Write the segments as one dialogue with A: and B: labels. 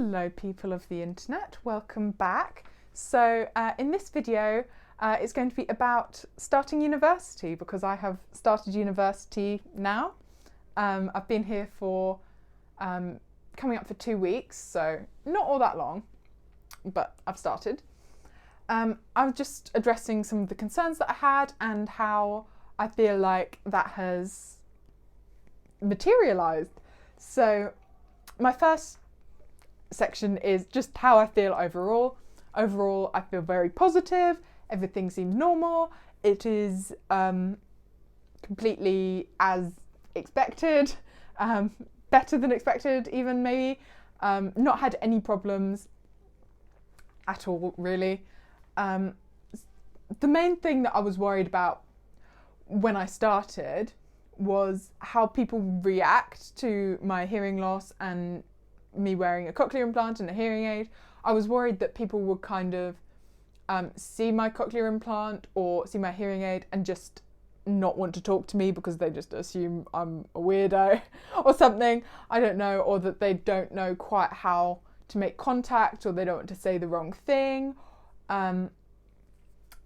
A: Hello people of the internet, welcome back. So in this video it's going to be about starting university because I have started university now. I've been here for coming up for 2 weeks, so not all that long, but I've started. I'm just addressing some of the concerns that I had and how I feel like that has materialised. So my first section is just how I feel overall. Overall, I feel very positive. Everything seems normal. It is completely as expected, better than expected even maybe. Not had any problems at all really. The main thing that I was worried about when I started was how people react to my hearing loss and me wearing a cochlear implant and a hearing aid. I was worried that people would kind of see my cochlear implant or see my hearing aid and just not want to talk to me because they just assume I'm a weirdo or something, I don't know, or that they don't know quite how to make contact, or they don't want to say the wrong thing. You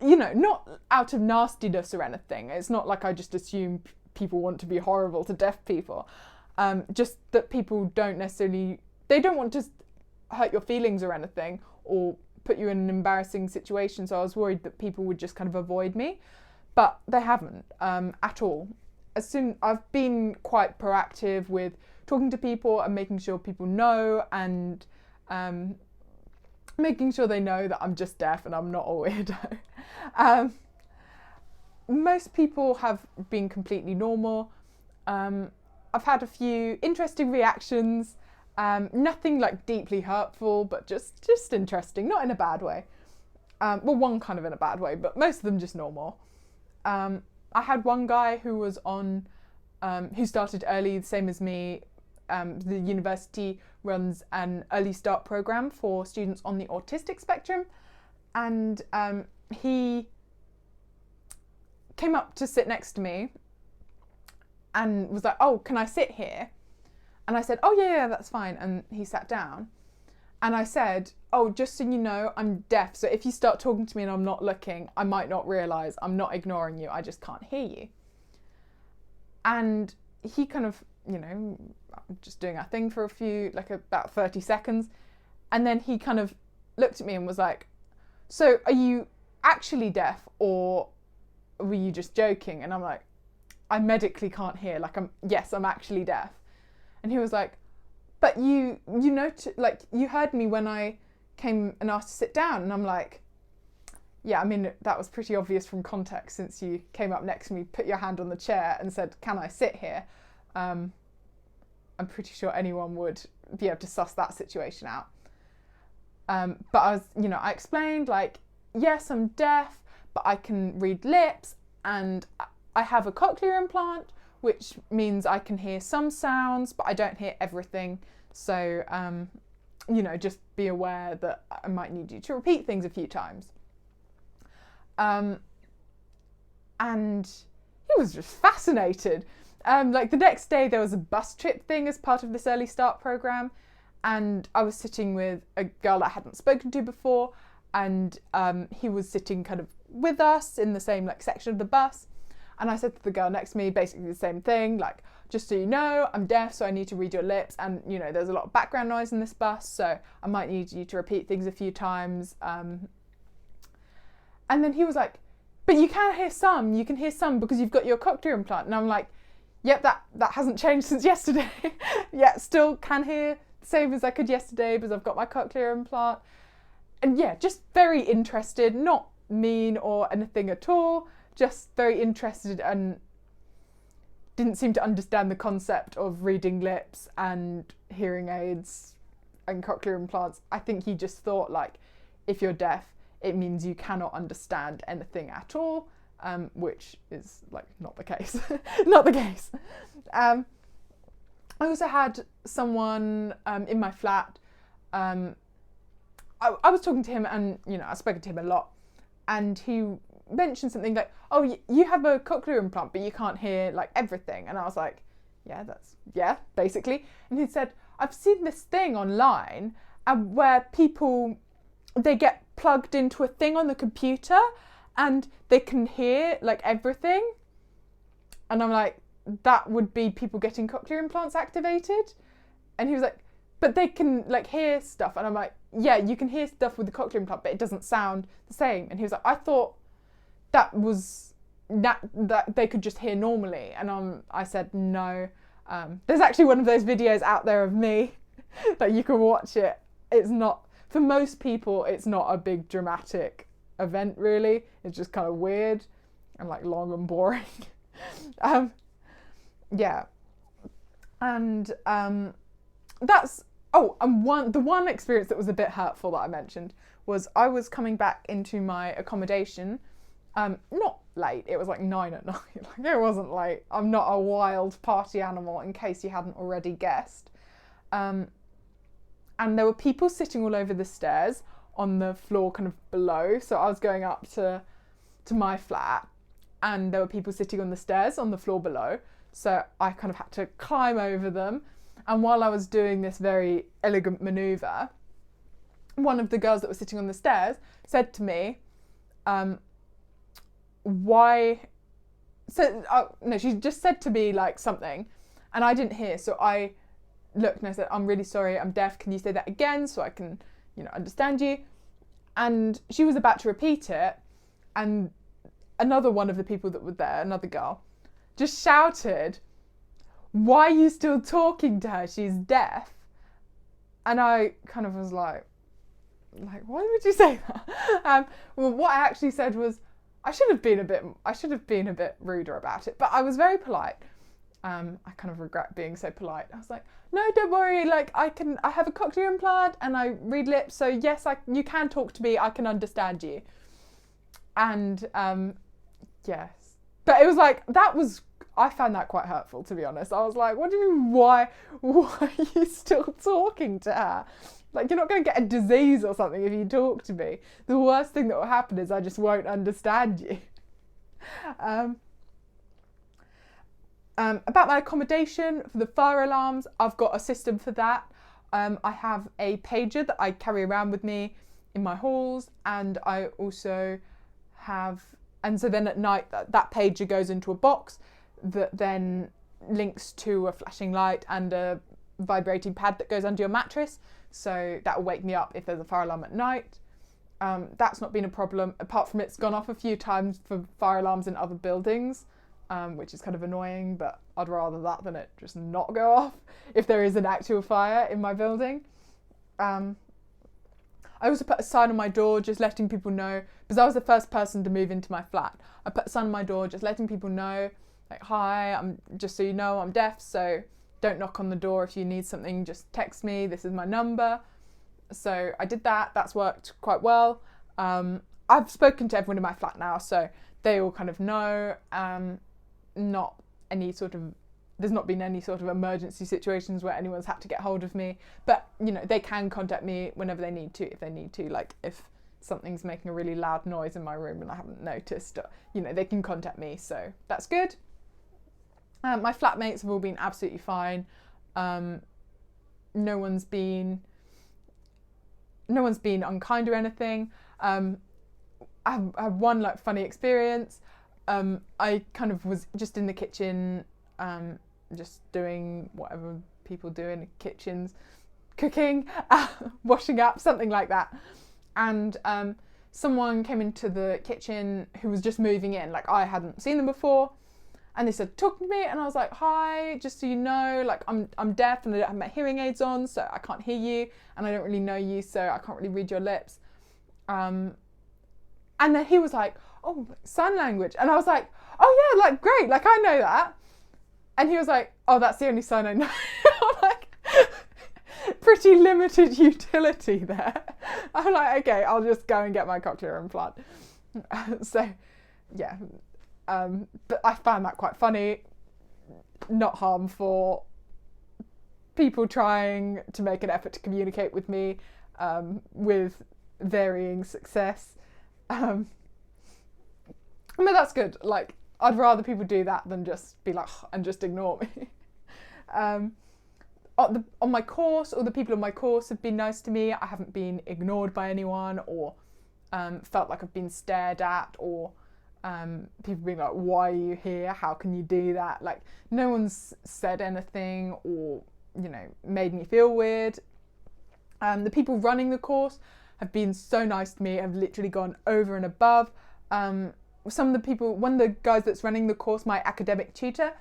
A: know, not out of nastiness or anything. It's not like I just assume people want to be horrible to deaf people. Just that people don't necessarily, they don't want to hurt your feelings or anything or put you in an embarrassing situation. So I was worried that people would just kind of avoid me, but they haven't at all. I've been quite proactive with talking to people and making sure people know, and making sure they know that I'm just deaf and I'm not a weirdo. Most people have been completely normal. I've had a few interesting reactions, nothing like deeply hurtful, but just interesting, not in a bad way. Well, one kind of in a bad way, but most of them just normal. I had one guy who was on, who started early, the same as me. The university runs an early start program for students on the autistic spectrum, and he came up to sit next to me and was like, "Oh, can I sit here?" And I said, "Oh yeah, that's fine." And he sat down, and I said, "Oh, just so you know, I'm deaf, so if you start talking to me and I'm not looking, I might not realise I'm not ignoring you, I just can't hear you." And he kind of, you know, just doing our thing for about 30 seconds, and then he kind of looked at me and was like, "So are you actually deaf, or were you just joking?" And I'm like, "I medically can't hear, yes, I'm actually deaf." And he was like, "But you heard me when I came and asked to sit down." And I'm like, "Yeah, I mean, that was pretty obvious from context, since you came up next to me, put your hand on the chair and said, 'Can I sit here?' I'm pretty sure anyone would be able to suss that situation out." But I explained, like, yes, I'm deaf, but I can read lips, and I have a cochlear implant, which means I can hear some sounds, but I don't hear everything. So, just be aware that I might need you to repeat things a few times. And he was just fascinated. The next day there was a bus trip thing as part of this early start program, and I was sitting with a girl that I hadn't spoken to before, and he was sitting kind of with us in the same section of the bus. And I said to the girl next to me basically the same thing, like, "Just so you know, I'm deaf, so I need to read your lips, and there's a lot of background noise in this bus, so I might need you to repeat things a few times." And then he was like, "But you can hear some, because you've got your cochlear implant." And I'm like, "Yep, that hasn't changed since yesterday." Yeah, still can hear the same as I could yesterday because I've got my cochlear implant. And yeah, just very interested, not mean or anything at all, just very interested, and didn't seem to understand the concept of reading lips and hearing aids and cochlear implants. I think he just thought, like, if you're deaf, it means you cannot understand anything at all, which is not the case. Not the case. I also had someone in my flat. I was talking to him, and I've spoken to him a lot, and he mentioned something like, "Oh, you have a cochlear implant, but you can't hear everything." And I was like, yeah, basically. And he said, "I've seen this thing online where people, they get plugged into a thing on the computer and they can hear like everything. And I'm like, that would be people getting cochlear implants activated. And he was like, but they can like hear stuff. And I'm like, yeah, you can hear stuff with the cochlear implant, but it doesn't sound the same. And he was like, I thought that was that they could just hear normally. And I said, no. There's actually one of those videos out there of me that you can watch it. It's not, for most people, it's not a big dramatic event really. It's just kind of weird and like long and boring. Yeah. And that's, the one experience that was a bit hurtful that I mentioned was I was coming back into my accommodation, not late, it was like 9 at night, like it wasn't late. I'm not a wild party animal, in case you hadn't already guessed. And there were people sitting all over the stairs on the floor kind of below. So I was going up to my flat and there were people sitting on the stairs on the floor below. So I kind of had to climb over them. And while I was doing this very elegant maneuver, one of the girls that was sitting on the stairs said to me, she just said to me like something and I didn't hear. So I looked and I said, I'm really sorry, I'm deaf. Can you say that again so I can, understand you? And she was about to repeat it. And another one of the people that were there, another girl, just shouted, why are you still talking to her? She's deaf. And I kind of was like, why would you say that? Well, what I actually said was, I should have been a bit ruder about it, but I was very polite. I kind of regret being so polite. I was like, no, don't worry. Like I have a cochlear implant and I read lips. So yes, you can talk to me. I can understand you. And yes, but it was like, I found that quite hurtful, to be honest. I was like, what do you mean, why are you still talking to her? Like, you're not going to get a disease or something if you talk to me. The worst thing that will happen is I just won't understand you. About my accommodation, for the fire alarms, I've got a system for that. I have a pager that I carry around with me in my halls, and I also have, and so then at night that pager goes into a box that then links to a flashing light and a vibrating pad that goes under your mattress. So that will wake me up if there's a fire alarm at night. That's not been a problem, apart from it's gone off a few times for fire alarms in other buildings, which is kind of annoying, but I'd rather that than it just not go off if there is an actual fire in my building. I also put a sign on my door just letting people know, because I was the first person to move into my flat. I put a sign on my door just letting people know, like, hi, just so you know, I'm deaf, so don't knock on the door. If you need something, just text me. This is my number. So I did that. That's worked quite well. I've spoken to everyone in my flat now, so they all kind of know. There's not been any sort of emergency situations where anyone's had to get hold of me. But, they can contact me whenever they need to, if they need to. Like if something's making a really loud noise in my room and I haven't noticed, they can contact me. So that's good. My flatmates have all been absolutely fine. No one's been unkind or anything. I have one funny experience. I kind of was just in the kitchen, just doing whatever people do in kitchens, cooking, washing up, something like that. And someone came into the kitchen who was just moving in. Like I hadn't seen them before. And they said, talk to me. And I was like, hi, just so you know, like I'm deaf and I don't have my hearing aids on, so I can't hear you. And I don't really know you, so I can't really read your lips. And then he was like, oh, sign language. And I was like, oh yeah, like great, like I know that. And he was like, oh, that's the only sign I know. I'm like, pretty limited utility there. I'm like, okay, I'll just go and get my cochlear implant. So yeah. But I found that quite funny, not harmful. People trying to make an effort to communicate with me, with varying success. But that's good. Like, I'd rather people do that than just be like, and just ignore me. On on my course, all the people on my course have been nice to me. I haven't been ignored by anyone or felt like I've been stared at, or people being like, why are you here? How can you do that? Like, no one's said anything or, you know, made me feel weird. The people running the course have been so nice to me, have literally gone over and above. Some of the people, one of the guys that's running the course, my academic tutor,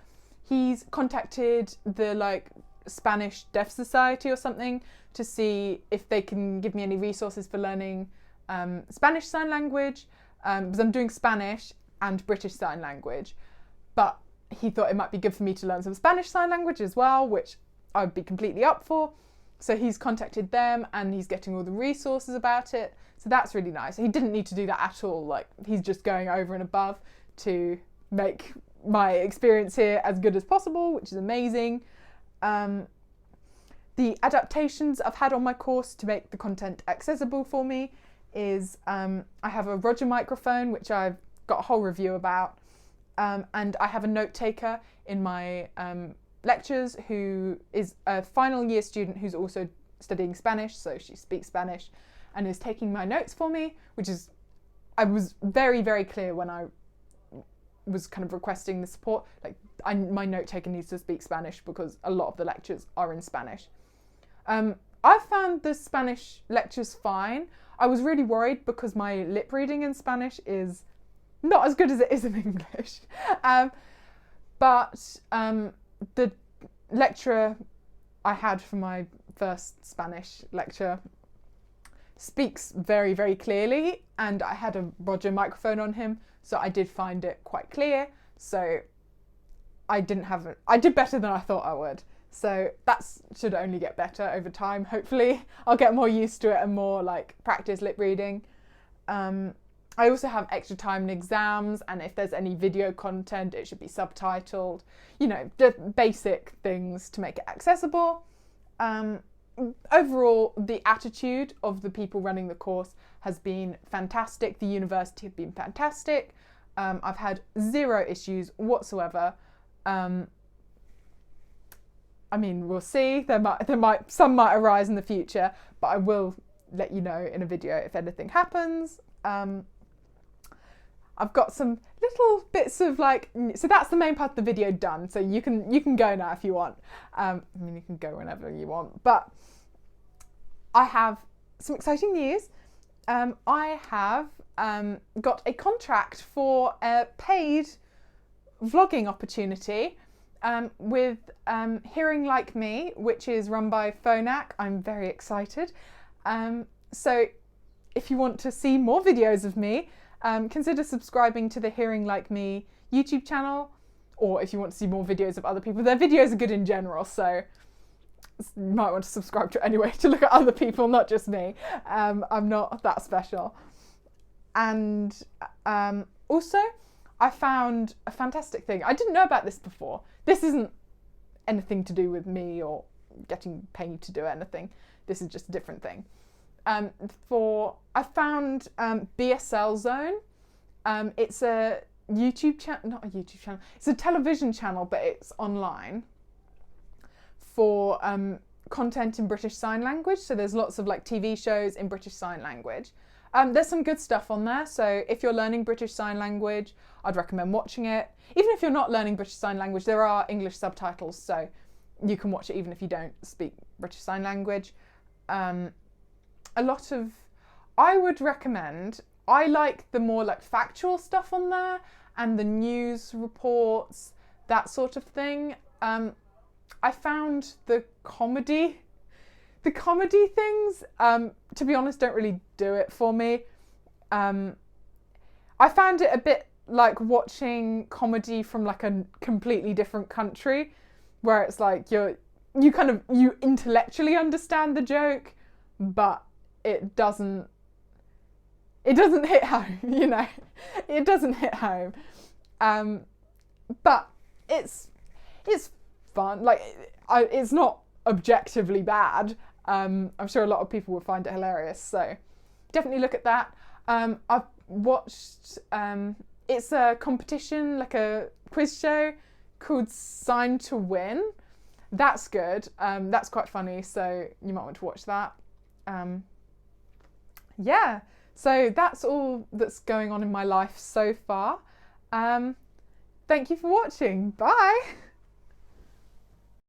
A: he's contacted the like Spanish Deaf Society or something to see if they can give me any resources for learning Spanish Sign Language, because I'm doing Spanish and British Sign Language, but he thought it might be good for me to learn some Spanish Sign Language as well, which I would be completely up for. So he's contacted them and he's getting all the resources about it. So that's really nice. He didn't need to do that at all. Like, he's just going over and above to make my experience here as good as possible, which is amazing. The adaptations I've had on my course to make the content accessible for me is I have a Roger microphone, which I've got a whole review about, and I have a note taker in my lectures who is a final year student who's also studying Spanish, so she speaks Spanish and is taking my notes for me, which is, I was very, very clear when I was kind of requesting the support, like my note taker needs to speak Spanish because a lot of the lectures are in Spanish. I found the Spanish lectures fine. I was really worried because my lip reading in Spanish is not as good as it is in English. But the lecturer I had for my first Spanish lecture speaks very, very clearly, and I had a Roger microphone on him, so I did find it quite clear. So I did better than I thought I would. So that should only get better over time. Hopefully I'll get more used to it and more like practice lip reading. I also have extra time in exams, and if there's any video content, it should be subtitled. You know, the basic things to make it accessible. Overall, the attitude of the people running the course has been fantastic. The university have been fantastic. I've had zero issues whatsoever. I mean, we'll see. Some might arise in the future, but I will let you know in a video if anything happens. I've got some little bits of like, so that's the main part of the video done. So you can go now if you want. I mean, you can go whenever you want, but I have some exciting news. I have got a contract for a paid vlogging opportunity with Hearing Like Me, which is run by Phonak. I'm very excited. So if you want to see more videos of me, consider subscribing to the Hearing Like Me YouTube channel, or if you want to see more videos of other people, their videos are good in general, so you might want to subscribe to it anyway to look at other people, not just me. I'm not that special. And also, I found a fantastic thing. I didn't know about this before. This isn't anything to do with me or getting paid to do anything. This is just a different thing. I found BSL Zone. It's a YouTube channel, not a YouTube channel. It's a television channel, but it's online for content in British Sign Language. So there's lots of like TV shows in British Sign Language. There's some good stuff on there. So if you're learning British Sign Language, I'd recommend watching it. Even if you're not learning British Sign Language, there are English subtitles, so you can watch it even if you don't speak British Sign Language. I would recommend, I like the more like factual stuff on there and the news reports, that sort of thing. I found the comedy things, to be honest, don't really do it for me. I found it a bit like watching comedy from like a completely different country, where it's like you intellectually understand the joke, but it doesn't hit home, you know. It doesn't hit home. But it's fun. Like, it's not objectively bad. I'm sure a lot of people will find it hilarious, so definitely look at that. I've watched, it's a competition, like a quiz show called Sign to Win, that's good. That's quite funny, so you might want to watch that. Yeah, so that's all that's going on in my life so far. Thank you for watching. Bye.